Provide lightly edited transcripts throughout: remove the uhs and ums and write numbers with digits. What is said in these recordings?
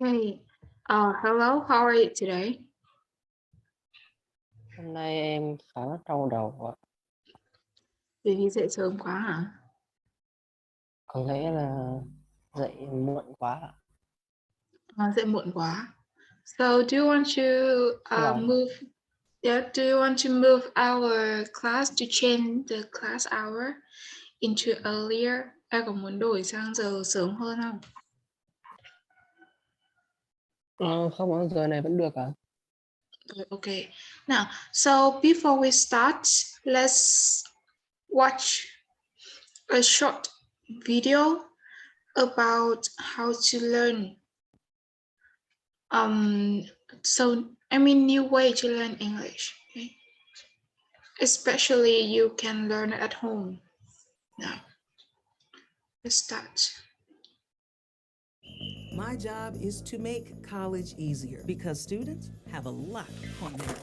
Hey, hello, how are you today? Hôm nay em khá là đau đầu ạ. Vì đi dậy sớm quá hả? Có lẽ là dậy muộn quá ạ. Dậy muộn quá. So, do you want to Vâng, move? Yeah, do you want to move our class to change the class hour into earlier? Em có muốn đổi sang giờ sớm hơn không? ờ, không có giờ này vẫn được ạ. Okay. Now, so before we start, let's watch a short video about how to learn new way to learn English. Okay? Especially you can learn at home. Now, let's start. My job is to make college easier because students have a lot on their.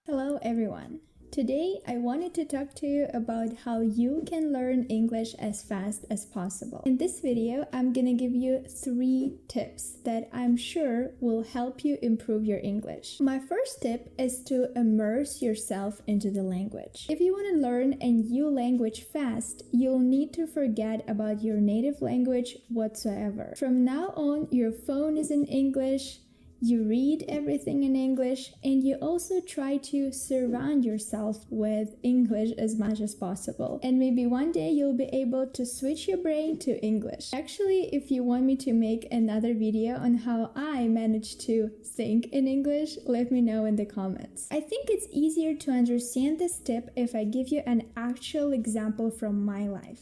Hello everyone. Today I wanted to talk to you about how you can learn English as fast as possible. In this video, I'm gonna give you 3 tips that I'm sure will help you improve your English. My first tip is to immerse yourself into the language. If you want to learn a new language fast, you'll need to forget about your native language whatsoever. From now on, your phone is in English, you read everything in English, and you also try to surround yourself with English as much as possible. And maybe one day you'll be able to switch your brain to English. Actually, if you want me to make another video on how I managed to think in English, let me know in the comments. I think it's easier to understand this tip if I give you an actual example from my life.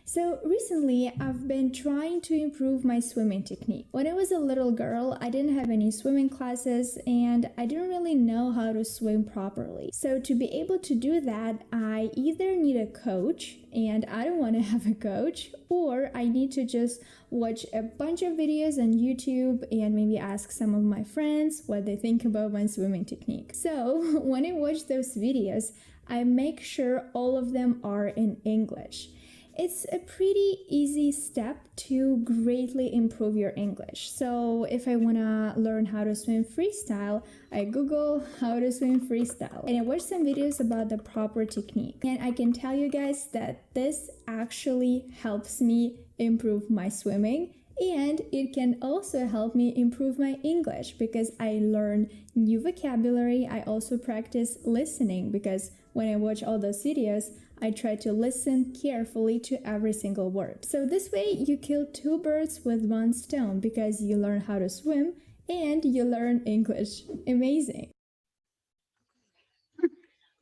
So recently, I've been trying to improve my swimming technique. When I was a little girl, I didn't have any swimming classes and I didn't really know how to swim properly. So to be able to do that, I either need a coach, and I don't want to have a coach, or I need to just watch a bunch of videos on YouTube and maybe ask some of my friends what they think about my swimming technique. So when I watch those videos, I make sure all of them are in English. It's a pretty easy step to greatly improve your English. So if I want to learn how to swim freestyle, I Google how to swim freestyle and I watch some videos about the proper technique. And I can tell you guys that this actually helps me improve my swimming, and it can also help me improve my English because I learn new vocabulary. I also practice listening because when I watch all those videos, I try to listen carefully to every single word. So this way you kill 2 birds with 1 stone because you learn how to swim and you learn English. Amazing.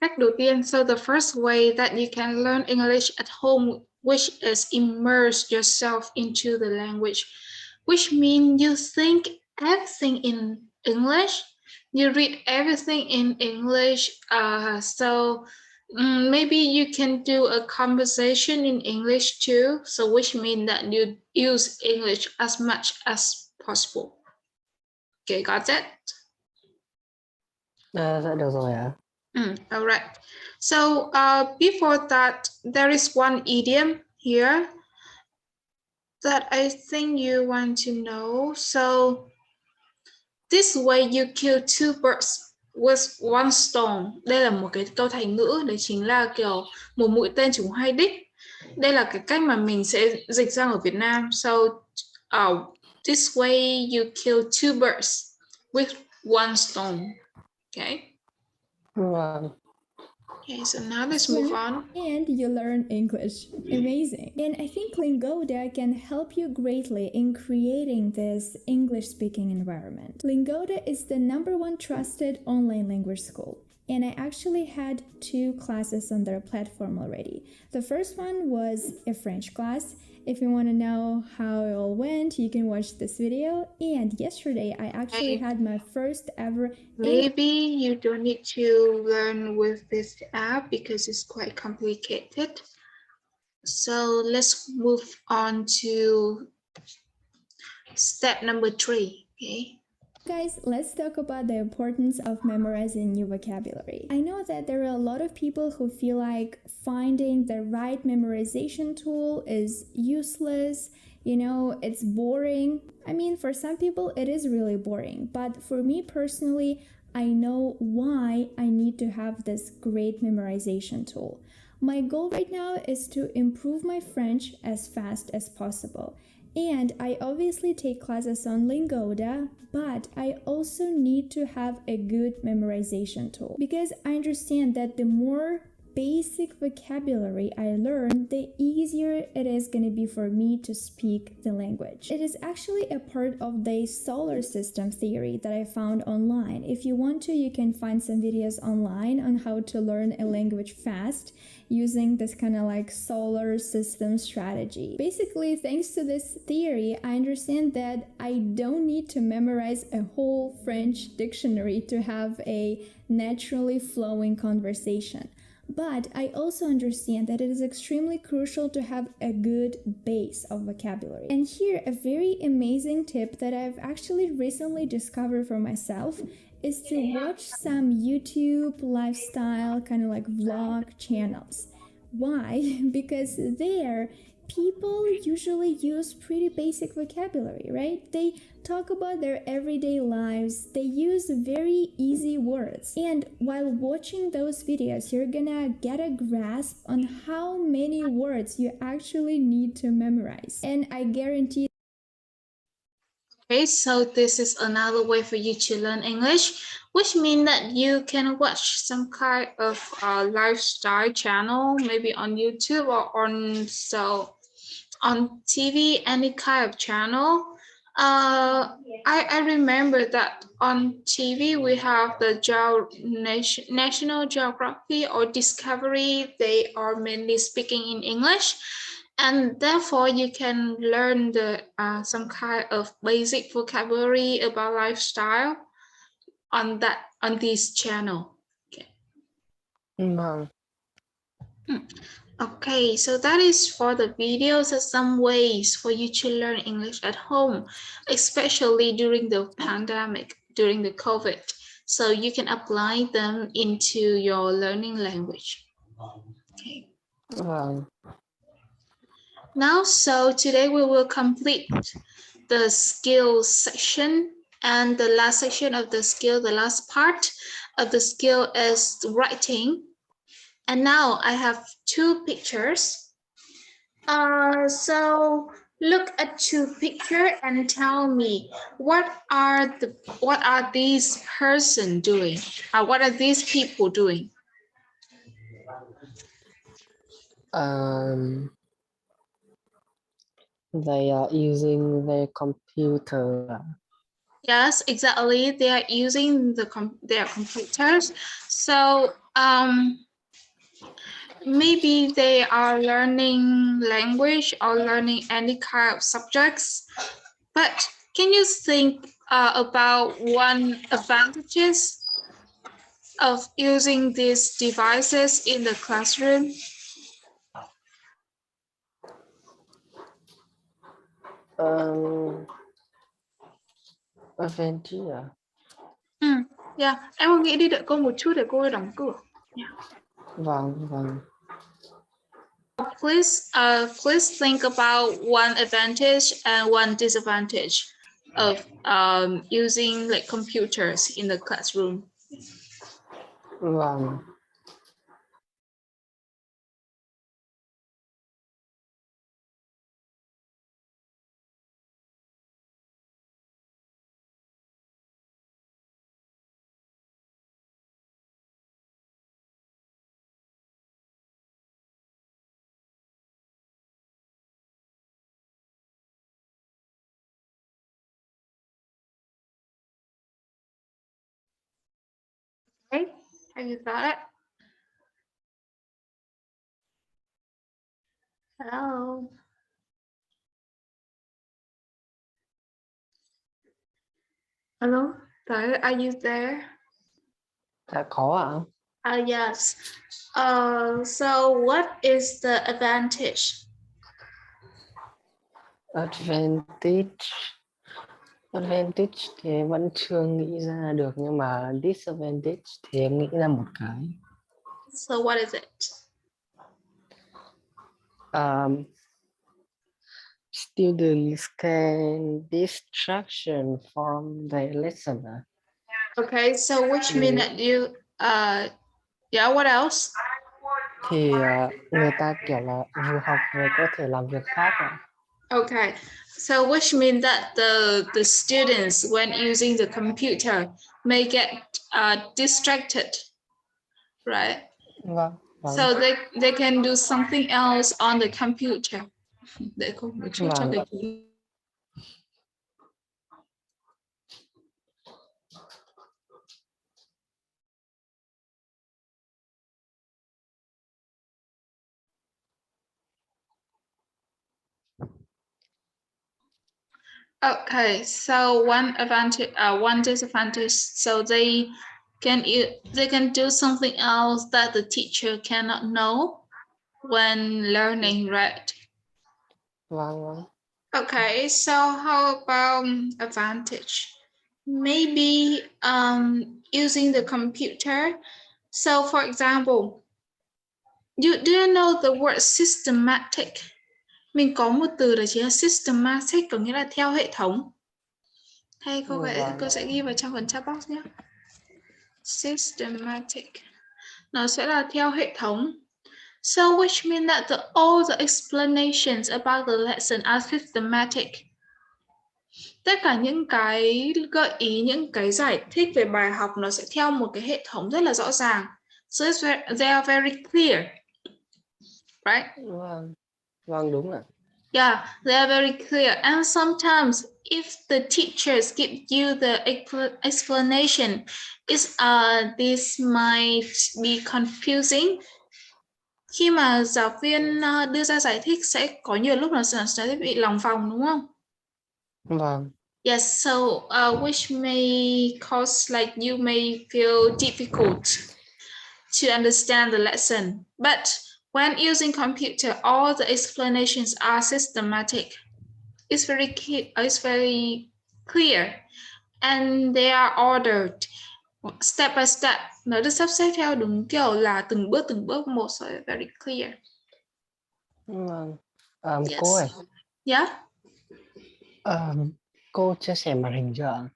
Cách đầu tiên, so the first way that you can learn English at home, which is immerse yourself into the language, which means you think everything in English, you read everything in English. Maybe you can do a conversation in English too. So which means that you use English as much as possible. Okay, got that? Dạ được rồi ạ. All right. So before that, there is one idiom here that I think you want to know. So this way you kill 2 birds with 1 stone. Đây là một cái câu thành ngữ, đấy chính là kiểu một mũi tên trúng 2 đích. Đây là cái cách mà mình sẽ dịch sang ở Việt Nam. So this way you kill 2 birds with 1 stone. Okay. Vâng. Okay, so now let's move on. And you learn English. Amazing. And I think Lingoda can help you greatly in creating this English speaking environment. Lingoda is the #1 trusted online language school. And I actually had 2 classes on their platform already. The first one was a French class. If you want to know how it all went, you can watch this video. And yesterday, I actually had my first ever. Maybe you don't need to learn with this app because it's quite complicated. So let's move on to step number 3. Okay. Guys, let's talk about the importance of memorizing new vocabulary. I know that there are a lot of people who feel like finding the right memorization tool is useless You know, it's boring. I mean, for some people, it is really boring. But for me personally, I know why I need to have this great memorization tool. My goal right now is to improve my French as fast as possible. And I obviously take classes on Lingoda, but I also need to have a good memorization tool because I understand that the more basic vocabulary I learn, the easier it is going to be for me to speak the language. It is actually a part of the solar system theory that I found online. If you want to, you can find some videos online on how to learn a language fast using this kind of like solar system strategy. Basically, thanks to this theory, I understand that I don't need to memorize a whole French dictionary to have a naturally flowing conversation. But I also understand that it is extremely crucial to have a good base of vocabulary. And here, a very amazing tip that I've actually recently discovered for myself is to watch some YouTube lifestyle kind of like vlog channels. Why? Because there, people usually use pretty basic vocabulary, right? They talk about their everyday lives. They use very easy words. And while watching those videos, you're gonna get a grasp on how many words you actually need to memorize. And I guarantee. Okay, so this is another way for you to learn English, which means that you can watch some kind of lifestyle channel, maybe on YouTube or on TV, any kind of channel. I remember that on TV we have the National Geography or Discovery. They are mainly speaking in English, and therefore you can learn some kind of basic vocabulary about lifestyle on this channel. Okay. Vâng. Okay, so that is for the videos and some ways for you to learn English at home, especially during the pandemic, during the COVID. So you can apply them into your learning language. Okay. Vâng. Now, so today we will complete the skills section, and the last section of the skill, the last part of the skill is writing. And now I have two pictures. So look at two pictures and tell me what are these person doing? What are these people doing? They are using their computer. Yes, exactly. They are using their computers. So maybe they are learning language or learning any kind of subjects. But can you think about one advantages of using these devices in the classroom? Adventure. Yeah, em nghĩ đi đợi cô một chút để cô đóng cửa. Yeah. Vâng, vâng. Please think about one advantage and one disadvantage of using like computers in the classroom. Vâng. Okay, have you got it? Hello. Hello, are you there? Dạ có ạ. Yes. So what is the advantage? Advantage thì em vẫn chưa nghĩ ra được, nhưng mà disadvantage thì em nghĩ ra một cái. So what is it? students can distraction from the lesson. Okay, so which mean that you yeah, what else? Thì người ta kiểu là vừa học vừa có thể làm việc khác ạ. Okay, so which means that the students, when using the computer, may get distracted, right? Vâng, vâng, So they can do something else on the computer. Để cô một chút cho vâng. cái ký. Okay, so one advantage, one disadvantage, so they can do something else that the teacher cannot know when learning, right? Vâng, vâng. Okay, so how about advantage? Maybe using the computer. So for example, do you know the word systematic? Mình có một từ đó chính là systematic, có nghĩa là theo hệ thống. Hay cô sẽ ghi vào trong phần chat box nhé. Systematic. Nó sẽ là theo hệ thống. So which means that all the explanations about the lesson are systematic. Tất cả những cái gợi ý, những cái giải thích về bài học nó sẽ theo một cái hệ thống rất là rõ ràng. So they are very clear. Right? Vâng, vâng đúng ạ. Yeah, they are very clear. And sometimes if the teachers give you the explanation, this might be confusing. Khi mà giáo viên đưa ra giải thích sẽ có nhiều lúc nó sẽ bị lòng vòng, đúng không? Vâng. Yes, so which may cause like you may feel difficult to understand the lesson. But when using computer, all the explanations are systematic. It's very clear and they are ordered step by step. Nó được sắp xếp theo đúng kiểu là từng bước một, so very clear. Vâng. Yes. Cô ơi. Yeah. Cô chia sẻ màn hình chưa ạ?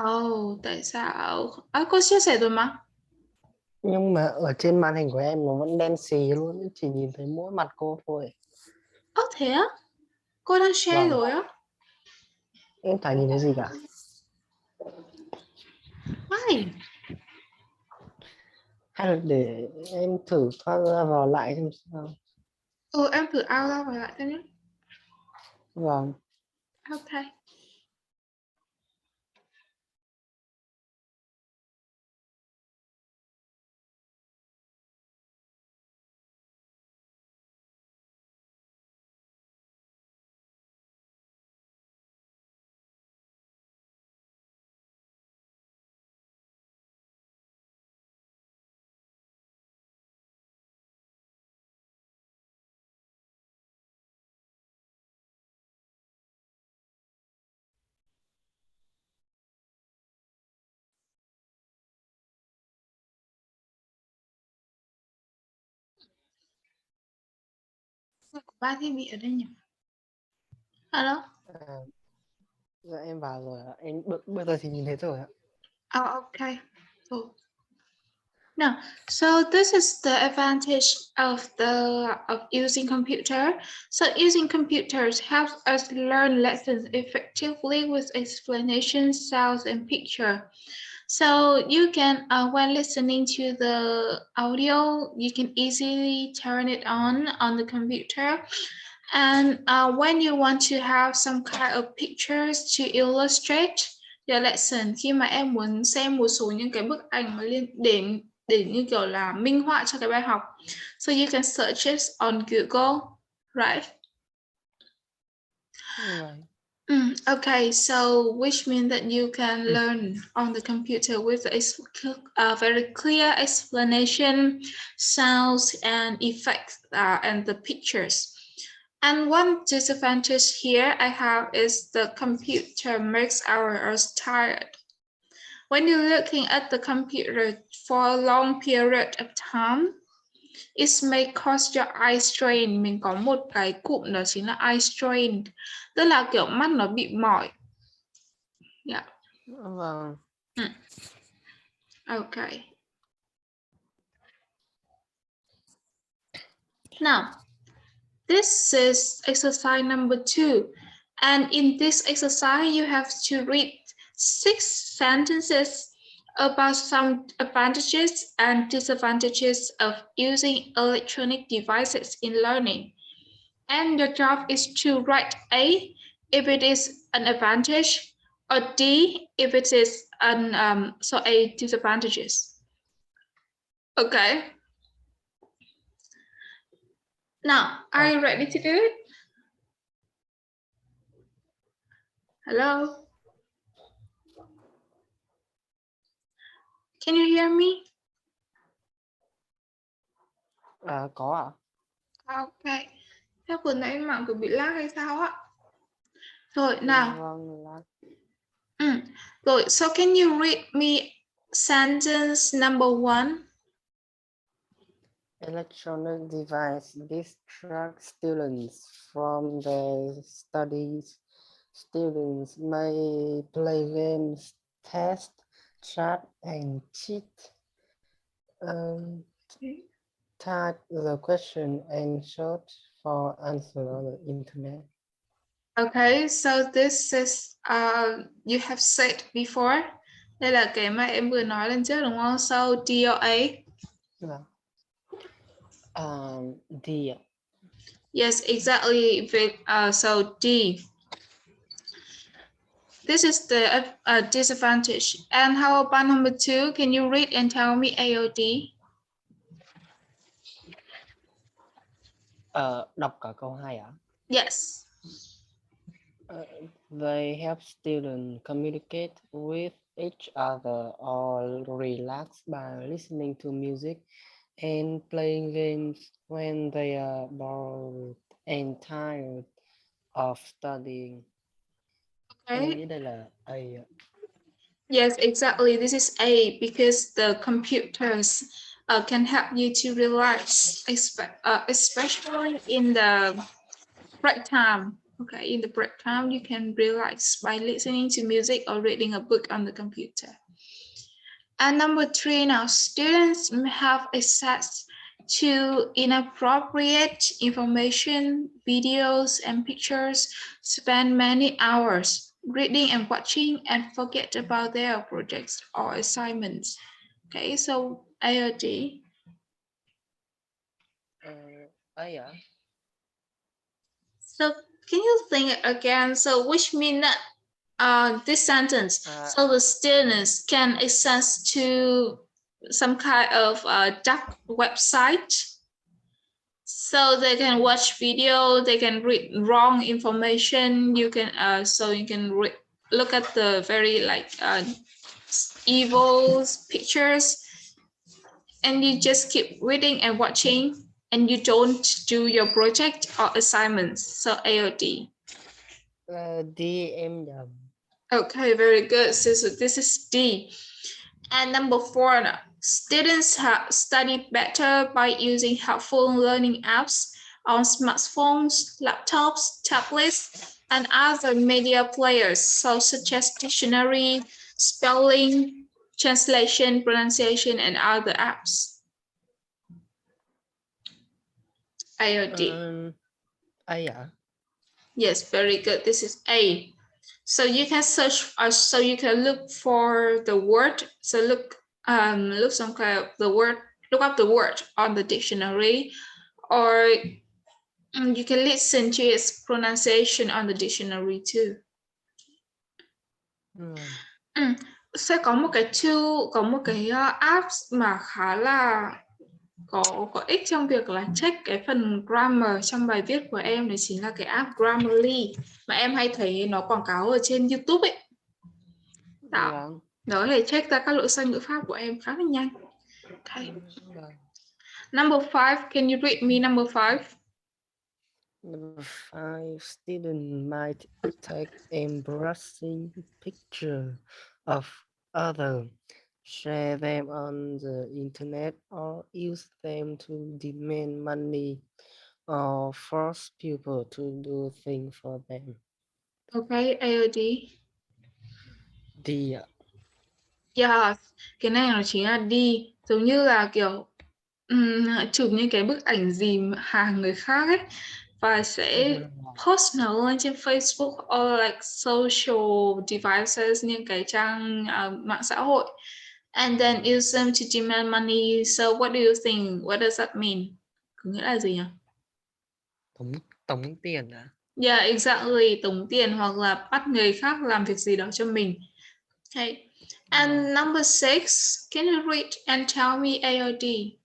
Oh, tại sao? Cô chia sẻ rồi mà. Nhưng mà ở trên màn hình của em nó vẫn đen xì luôn, chỉ nhìn thấy mỗi mặt cô thôi. Thế á? Cô đang share Vâng. rồi á? Em chả nhìn thấy gì cả. Why? Hay là để em thử thoát ra vào lại xem sao. Em thử out ra vào lại xem nhé. Vâng. Okay. Ba thiết bị ở đây nhỉ? Hello? Dạ em vào rồi ạ. Em bây giờ thì nhìn thấy rồi ạ. Oh, okay. Cool. No, so this is the advantage of using computer. So using computers helps us learn lessons effectively with explanations, sounds, and picture. So you can, when listening to the audio, you can easily turn it on the computer. And when you want to have some kind of pictures to illustrate your lesson, khi mà em muốn xem một số những cái bức ảnh mà để như kiểu là minh họa cho cái bài học, so you can search it on Google, right? Right. Okay, so which means that you can learn on the computer with a very clear explanation, sounds, and effects, and the pictures. And one disadvantage here I have is the computer makes our eyes tired. When you're looking at the computer for a long period of time, It may cause your eye strain. Mình có một cái cụm đó chính là eye strain, tức là kiểu mắt nó bị mỏi. Yeah. Vâng. Okay. Now, this is exercise number 2. And in this exercise, you have to read 6 sentences about some advantages and disadvantages of using electronic devices in learning. And your job is to write A if it is an advantage, or D if it is an a disadvantages. Okay. Now, are you ready to do it? Hello? Can you hear me? Có ạ. Ok. Chắc vừa nãy mạng của bị lag hay sao á? Rồi, nào. Vâng, là Rồi, so can you read me sentence number 1? electronic device distract students from their studies. Students may play games, test, chat, and cheat. Type the question and search for answer on the internet. Okay, so this is you have said before. Đây là cái mà em vừa nói lên trước đúng không? So D or A? Vâng. D ạ. Yes, exactly. So D. This is the disadvantage. And how about number 2? Can you read and tell me A or D? Đọc cả câu 2 ạ. Yes. They help students communicate with each other or relax by listening to music and playing games when they are bored and tired of studying. Em Okay. nghĩ đây là A ạ. Yes, exactly. This is A because the computers can help you to relax, especially in the break time. Okay, in the break time, you can relax by listening to music or reading a book on the computer. And number 3, now students may have access to inappropriate information, videos, and pictures, spend many hours reading and watching, and forget about their projects or assignments. Okay, so A or D? A ạ. So can you think again? So which mean that this sentence, so the students can access to some kind of dark website, so they can watch video, they can read wrong information. You can so you can look at the very like evil pictures, and you just keep reading and watching, and you don't do your project or assignments. So A or D? D em nhầm. Okay, very good. So this is D. And number 4, students have studied better by using helpful learning apps on smartphones, laptops, tablets, and other media players, so such as dictionary, spelling, translation, pronunciation, and other apps. A or D? A ạ. Yes, very good. This is A. So you can search, so you can look for the word. So look some kind of the word. Look up the word on the dictionary, or you can listen to its pronunciation on the dictionary too. Sẽ có một cái tool, có một cái apps mà khá là có ích trong việc là check cái phần grammar trong bài viết của em, đấy chính là cái app Grammarly mà em hay thấy nó quảng cáo ở trên YouTube ấy. Đó, nó để check ra các lỗi sai ngữ pháp của em khá là nhanh. Okay. Number 5, can you read me number 5? Number 5, students might take embarrassing picture of other share them on the internet, or use them to demand money or force people to do things for them. Okay, AOD. The Yeah, cái này nó chính là đi, giống như là kiểu chụp những cái bức ảnh dìm hàng người khác ấy và sẽ post nó lên trên Facebook or like social devices, những cái trang mạng xã hội, and then use them to demand money. So what do you think? What does that mean? Có nghĩa là gì nhỉ? tống tiền à? Yeah, exactly. Tống tiền hoặc là bắt người khác làm việc gì đó cho mình. Okay. And number 6, can you read and tell me AOD?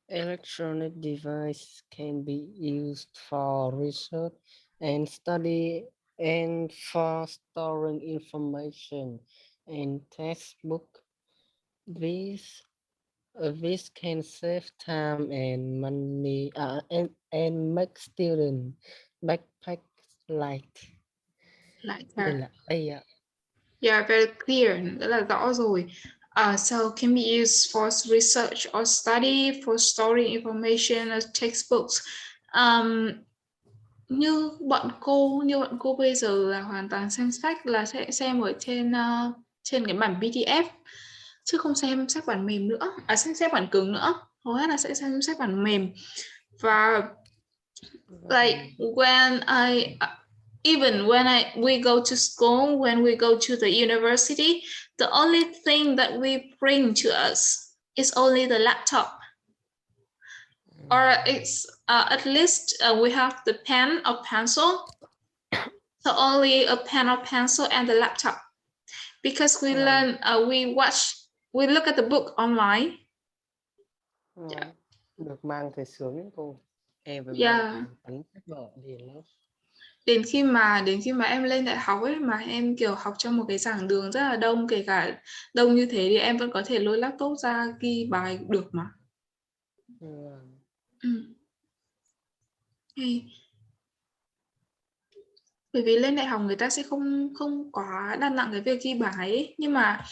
Electronic devices can be used for research and study and for storing information in textbook. This can save time and money and make student backpack light. Đây là Yeah, very clear. Rất là rõ rồi. So can be used for research or study, for storing information as textbooks. Như bọn cô bây giờ là hoàn toàn xem sách là sẽ xem ở trên cái bản PDF chứ không xem sách bản mềm nữa, xem sách bản cứng nữa. Hầu hết là sẽ xem sách bản mềm. Và like even when we go to school, when we go to the university, the only thing that we bring to us is only the laptop, or it's at least we have the pen or pencil. So only a pen or pencil and the laptop, because we learn, we look at the book online. Yeah. Được mang thì sướng lắm cô. Em phải Yeah. tính sách vở liền lắm. Đến khi mà em lên đại học ấy, mà em kiểu học trong một cái giảng đường rất là đông, kể cả đông như thế thì em vẫn có thể lôi laptop ra ghi bài được mà. Bởi vì lên đại học người ta sẽ không quá đặt nặng cái việc ghi bài ấy. Nhưng mà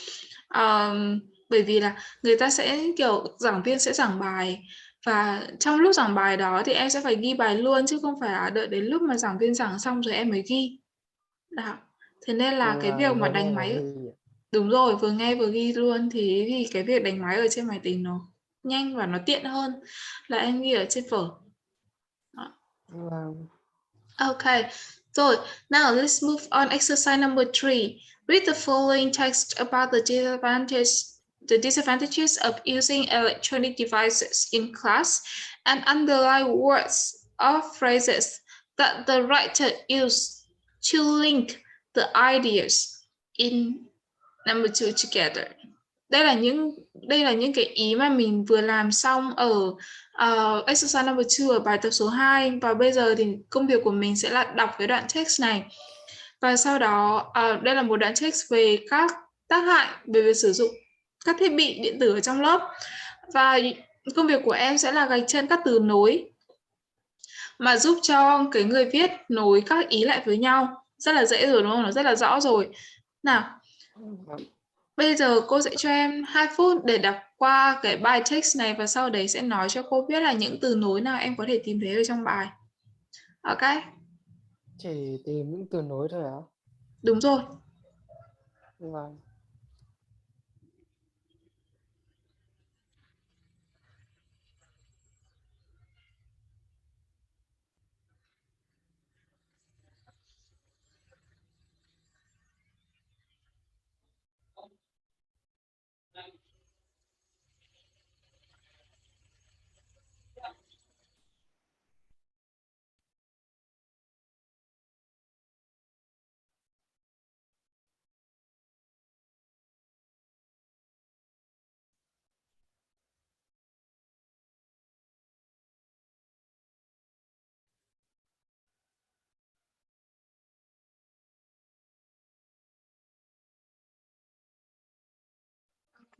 bởi vì là người ta sẽ kiểu giảng viên sẽ giảng bài, và trong lúc giảng bài đó thì em sẽ phải ghi bài luôn, chứ không phải là đợi đến lúc mà giảng viên giảng xong rồi em mới ghi. Đó. Thế nên là cái việc mà đánh máy, đúng rồi, vừa nghe vừa ghi luôn, thì cái việc đánh máy ở trên máy tính nó nhanh và nó tiện hơn là em ghi ở trên vở. Okay, so now let's move on. Exercise number 3. Read the following text about the disadvantages of using electronic devices in class, and underline words or phrases that the writer used to link the ideas in number 2 together. Đây là những cái ý mà mình vừa làm xong ở exercise number 2 ở bài tập số 2, và bây giờ thì công việc của mình sẽ là đọc cái đoạn text này, và sau đó đây là một đoạn text về các tác hại về việc sử dụng các thiết bị điện tử ở trong lớp, và công việc của em sẽ là gạch chân các từ nối mà giúp cho cái người viết nối các ý lại với nhau. Rất là dễ rồi đúng không? Nó rất là rõ rồi. Nào, bây giờ cô sẽ cho em 2 phút để đọc qua cái bài text này, và sau đấy sẽ nói cho cô biết là những từ nối nào em có thể tìm thấy ở trong bài. Ok? Chỉ tìm những từ nối thôi hả? Đúng rồi. Vâng.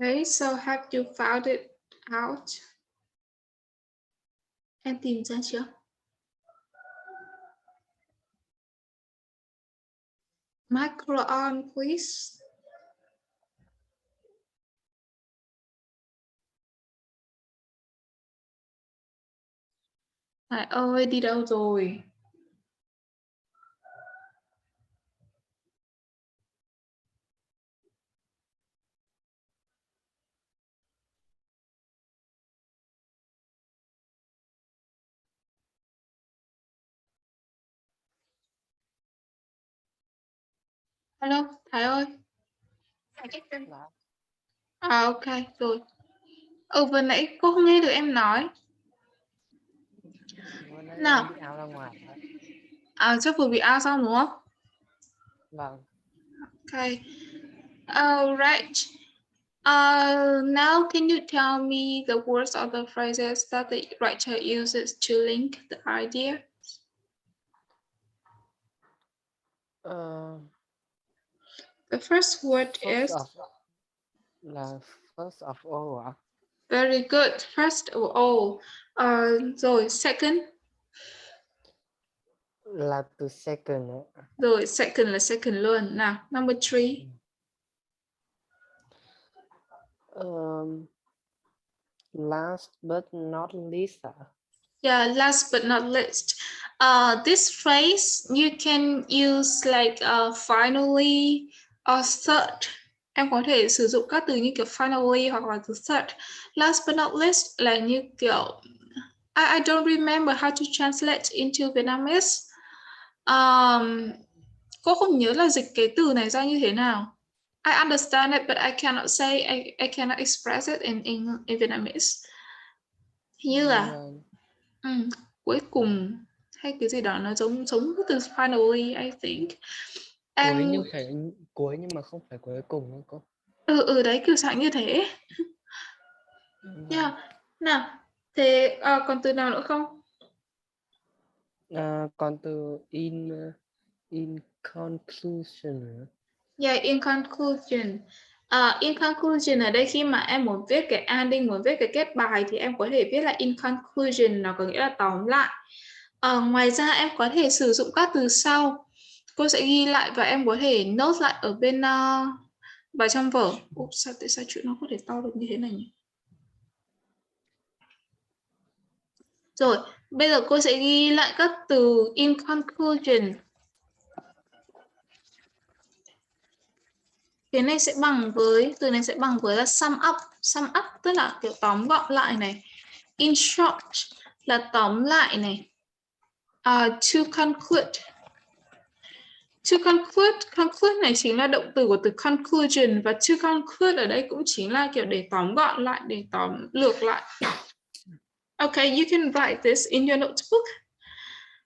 Okay, so have you found it out? Em tìm ra chưa? Micro on, please. Hải ơi, đi đâu rồi? Alo, Hải ơi. Đó. À, ok, rồi. Vừa nãy cô không nghe được em nói. Vừa nãy Nào. em đi ảo ra ngoài đó. Chắc vừa bị out xong đúng không? Vâng. Okay. Right. Now can you tell me the words or the phrases that the writer uses to link the idea? Ờ, The first word is first of all ạ. very good. First of all. Rồi second. Là từ second ạ. Rồi second là second luôn. Nào, number three. Last but not least ạ. Yeah, last but not least. This phrase you can use like finally or third. Em có thể sử dụng các từ như kiểu finally hoặc là từ third. Last but not least là như kiểu I don't remember how to translate into Vietnamese. Cô không nhớ là dịch cái từ này ra như thế nào. I understand it, but I cannot say, I cannot express it in Vietnamese. Hình như là cuối cùng hay cái gì đó nó giống cái từ finally, I think. Cuối nhưng mà không phải cuối cùng đâu cô. Đấy kiểu dạng như thế. Yeah. Nào, thế còn từ nào nữa không? Còn từ in conclusion. Yeah, in conclusion. In conclusion ở đây khi mà em muốn viết cái ending, muốn viết cái kết bài thì em có thể viết là in conclusion, nó có nghĩa là tóm lại. Ngoài ra em có thể sử dụng các từ sau. Cô sẽ ghi lại và em có thể note lại ở bên vào trong vở. Tại sao chuyện nó có thể to được như thế này nhỉ? Rồi, bây giờ cô sẽ ghi lại các từ in conclusion. Cái này sẽ bằng với, từ này sẽ bằng với là sum up. Sum up tức là kiểu tóm gọn lại này. In short là tóm lại này. To conclude. To conclude này chính là động từ của từ conclusion, và to conclude ở đây cũng chính là kiểu để tóm gọn lại, để tóm lược lại. Okay, you can write this in your notebook.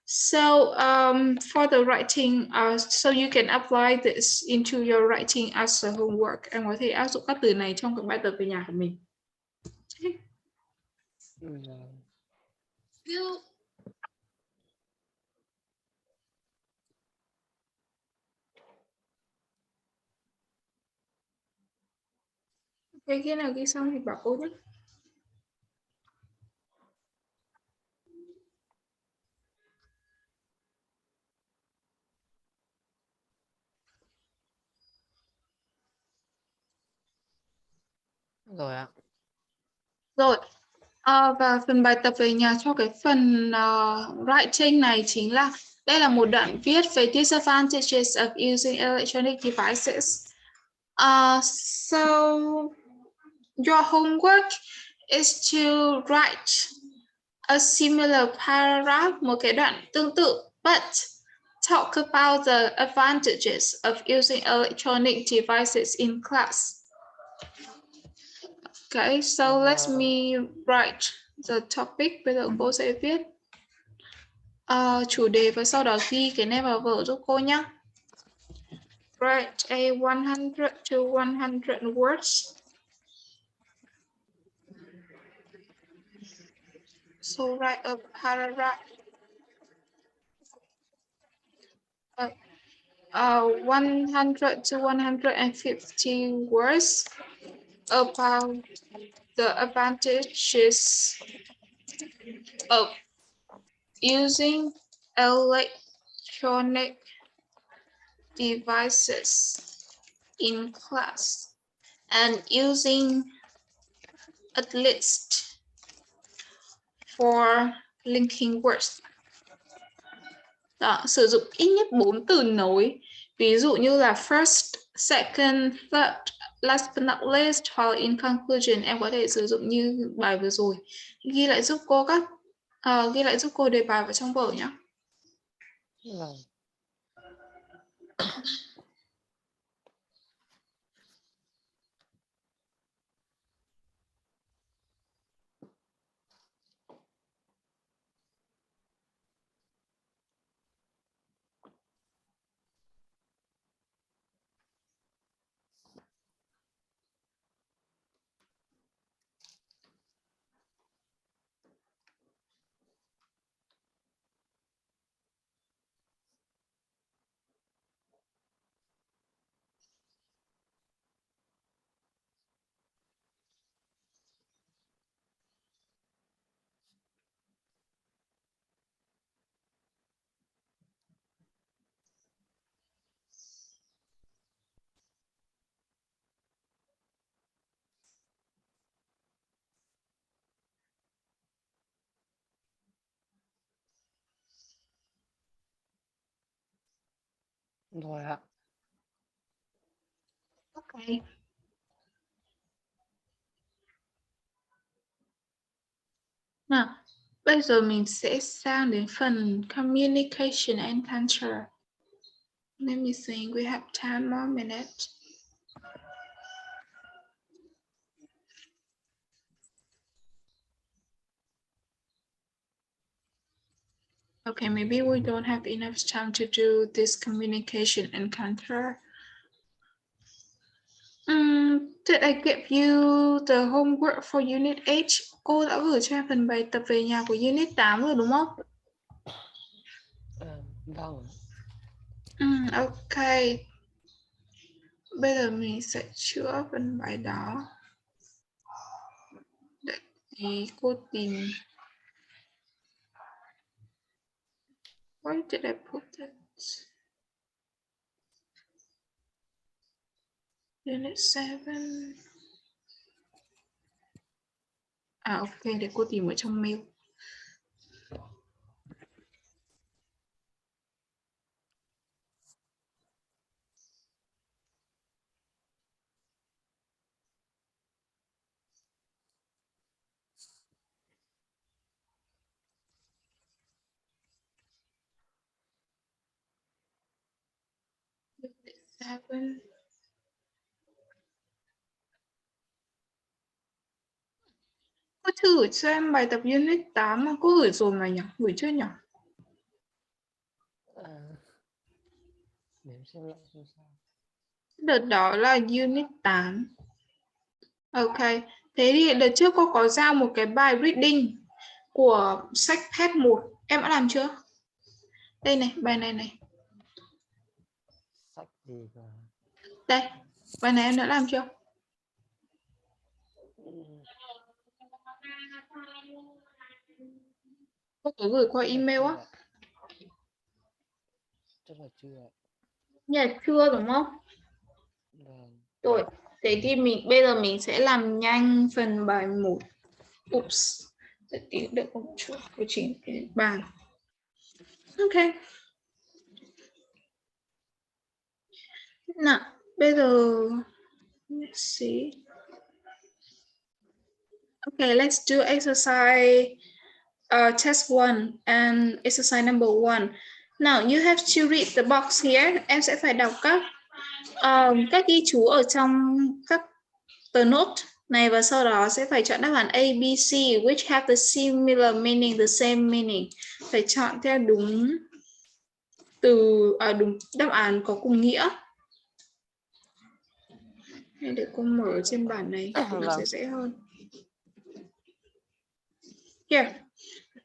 So for the writing, so you can apply this into your writing as a homework. Em có thể áp dụng các từ này trong các bài tập về nhà của mình. Thế khi nào ghi xong thì bảo cô nhé. Rồi ạ. Rồi, và phần bài tập về nhà cho cái phần writing này chính là đây là một đoạn viết về disadvantages of using electronic devices. So your homework is to write a similar paragraph, một cái đoạn tương tự, but talk about the advantages of using electronic devices in class. Okay, so let me write the topic. Bây giờ cô sẽ viết chủ đề và sau đó ghi cái này vào vở giúp cô nhé. Write a 100 to 100 words. So write a paragraph. 100 to 150 words about the advantages of using electronic devices in class and using at least 4 linking words. Đó, sử dụng ít nhất 4 từ nối. Ví dụ như là first, second, third, last but not least, hoặc in conclusion. Em có thể sử dụng như bài vừa rồi. Ghi lại giúp cô đề bài vào trong vở nhé. Vâng. Rồi ạ. Ok. Nào, bây giờ mình sẽ sang đến phần communication and culture. Let me think, we have 10 more minutes. Okay, maybe we don't have enough time to do this communication and culture. Did I give you the homework for Unit 8? Cô đã gửi cho em phần bài tập về nhà của Unit 8 rồi đúng không? Vâng. Ok. Bây giờ mình sẽ chữa phần bài đó. Để thì cô tìm. Where did I put it? Unit 7. Ok, để cô tìm ở trong mail. Unit 7. Cô thử cho em bài tập Unit 8 mà cô gửi rồi mà nhỉ? Gửi chưa nhỉ? Để em xem lại xem sao. Đợt đó là Unit 8. Ok, thế thì đợt trước cô có giao một cái bài reading của sách PET 1. Em đã làm chưa? Đây này, bài này này. Sách gì cơ? Đây, bài này em đã làm chưa? Cô có gửi qua email á? Chắc là chưa. Dạ chưa đúng không? Vâng. Rồi, thế thì bây giờ mình sẽ làm nhanh phần bài 1. Oops, để tí đợi một chút, cô chỉnh cái bàn. Ok. Nào, bây giờ let's see. Okay, let's do exercise test 1 and exercise number 1. Now you have to read the box here. Em sẽ phải đọc các ghi chú ở trong các tờ note này và sau đó sẽ phải chọn đáp án A, B, C which have the similar meaning, the same meaning. Phải chọn theo đúng đúng đáp án có cùng nghĩa. Để cô mở trên bảng này thì nó sẽ dễ hơn. Here.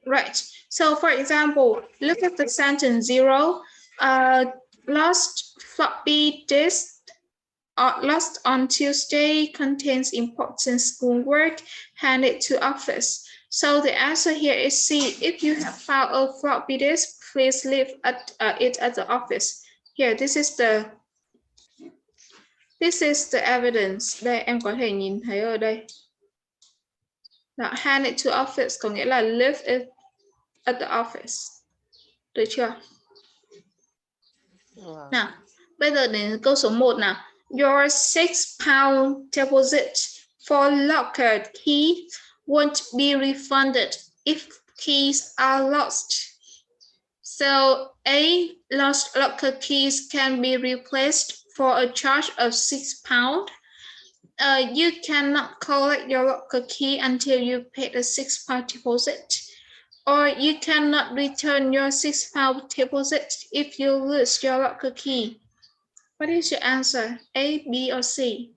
Right. So for example, look at the sentence 0. Lost floppy disk lost on Tuesday contains important schoolwork handed to office. So the answer here is C. If you have found a floppy disk, please leave it at the office. Here, this is the evidence. Đây em có thể nhìn thấy ở đây. Now, hand it to office có nghĩa là leave it at the office. Được chưa? Vâng. Nào, bây giờ đến câu số 1 nào. Your £6 deposit for locker key won't be refunded if keys are lost. So A, lost locker keys can be replaced for a charge of £6. You cannot collect your locker key until you pay the £6 deposit. Or you cannot return your £6 deposit if you lose your locker key. What is your answer? A, B, or C?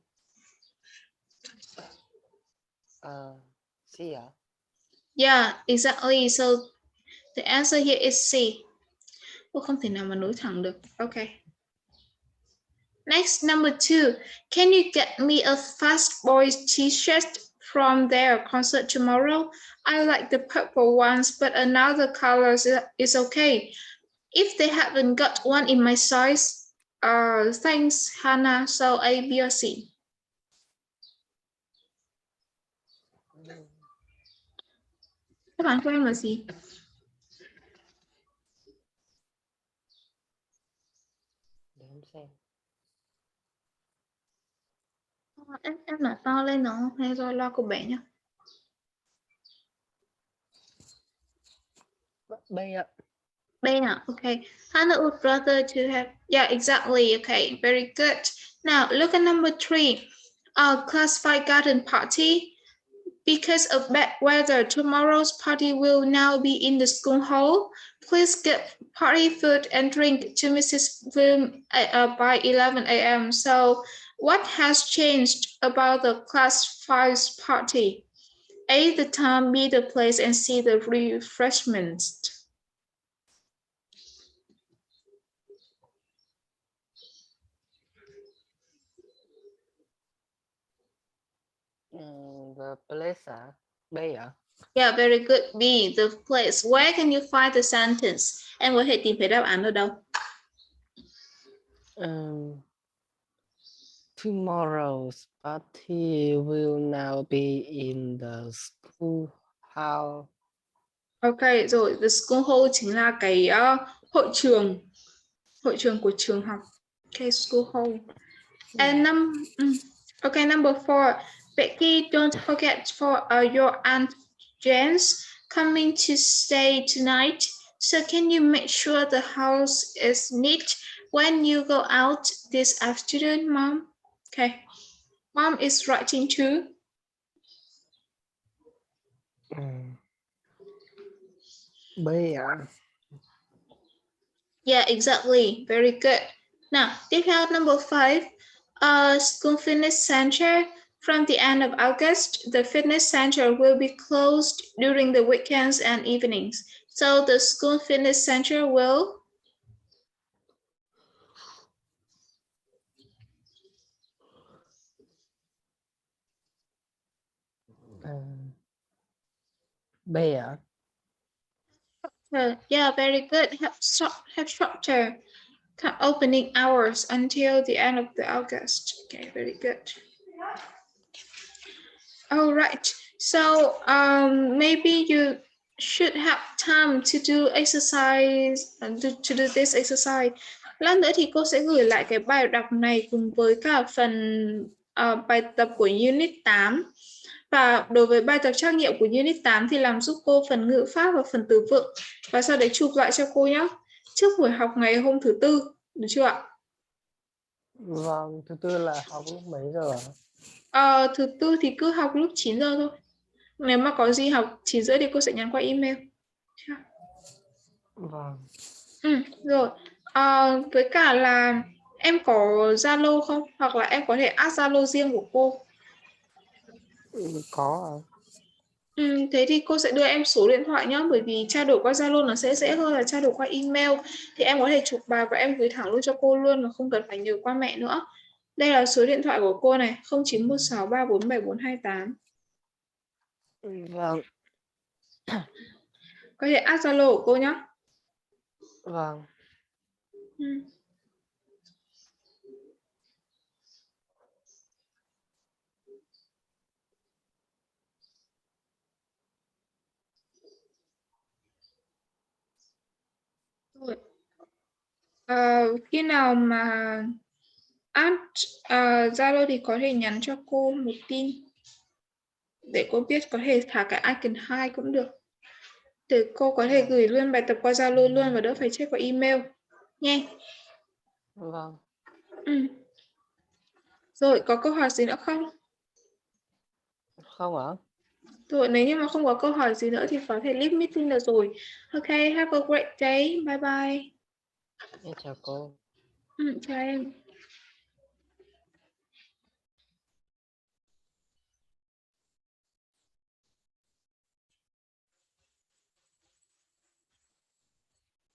C ạ? Yeah, exactly. So the answer here is C. Cô không thể nào mà nối thẳng được. Okay. Next, number 2. Can you get me a Fast Boys t-shirt from their concert tomorrow? I like the purple ones, but another color is okay. If they haven't got one in my size, thanks, Hannah. So A, B, or C? Các bạn của em là gì? Để em xem. Em nói to lên nó hay rồi lo cô bé nhá. B ạ. B now, okay. Hannah would rather to have, yeah, exactly, okay, very good. Now, look at number 3. Classified garden party. Because of bad weather, tomorrow's party will now be in the school hall. Please get party food and drink to Mrs. Bloom by 11 a.m. So, what has changed about the class 5's party? A, the time, B, the place, and C, the refreshments. The place ạ? B ạ? Yeah, very good. B, the place. Where can you find the sentence? Em có thể tìm thấy đáp án ở đâu? Tomorrow's party will now be in the school hall. Ok, rồi. The school hall chính là cái hội trường của trường học. Okay, school hall. And number 4. Becky, don't forget for your Aunt Jane's coming to stay tonight. So can you make sure the house is neat when you go out this afternoon, Mom? Okay. Mom is writing too. B ạ? Yeah, exactly. Very good. Now, tiếp theo number 5. School fitness center. From the end of August, the fitness center will be closed during the weekends and evenings. So the school fitness center will... B ạ? Yeah, very good. Have shorter opening hours until the end of the August. Okay, very good. All right. So maybe you should have time to do exercise, to do this exercise. Lát nữa thì cô sẽ gửi lại cái bài đọc này cùng với cả phần bài tập của Unit 8. Và đối với bài tập trắc nghiệm của Unit 8 thì làm giúp cô phần ngữ pháp và phần từ vựng. Và sau đấy chụp lại cho cô nhé. Trước buổi học ngày hôm thứ Tư. Được chưa ạ? Vâng, thứ Tư là học lúc mấy giờ ạ? Thứ Tư thì cứ học lúc 9 giờ thôi. Nếu mà có gì học 9 rưỡi thì cô sẽ nhắn qua email. Vâng. Rồi. Với cả là em có Zalo không? Hoặc là em có thể add Zalo riêng của cô. Có ạ. Thế thì cô sẽ đưa em số điện thoại nhé. Bởi vì trao đổi qua Zalo nó sẽ dễ hơn là trao đổi qua email. Thì em có thể chụp bài và em gửi thẳng luôn cho cô luôn, mà không cần phải nhờ qua mẹ nữa. Đây là số điện thoại của cô này, 0916 347 428. Vâng. Có thể add Zalo của cô nhé. Vâng. Rồi. Khi nào mà add Zalo thì có thể nhắn cho cô một tin để cô biết, có thể thả cái icon 2 cũng được. Để cô có thể gửi luôn bài tập qua Zalo luôn và đỡ phải check qua email nha. Vâng. Ừ. Rồi, có câu hỏi gì nữa không? Không ạ? Rồi, nếu như mà không có câu hỏi gì nữa thì có thể leave meeting được rồi. Okay, have a great day. Bye bye. Em chào cô. Chào em.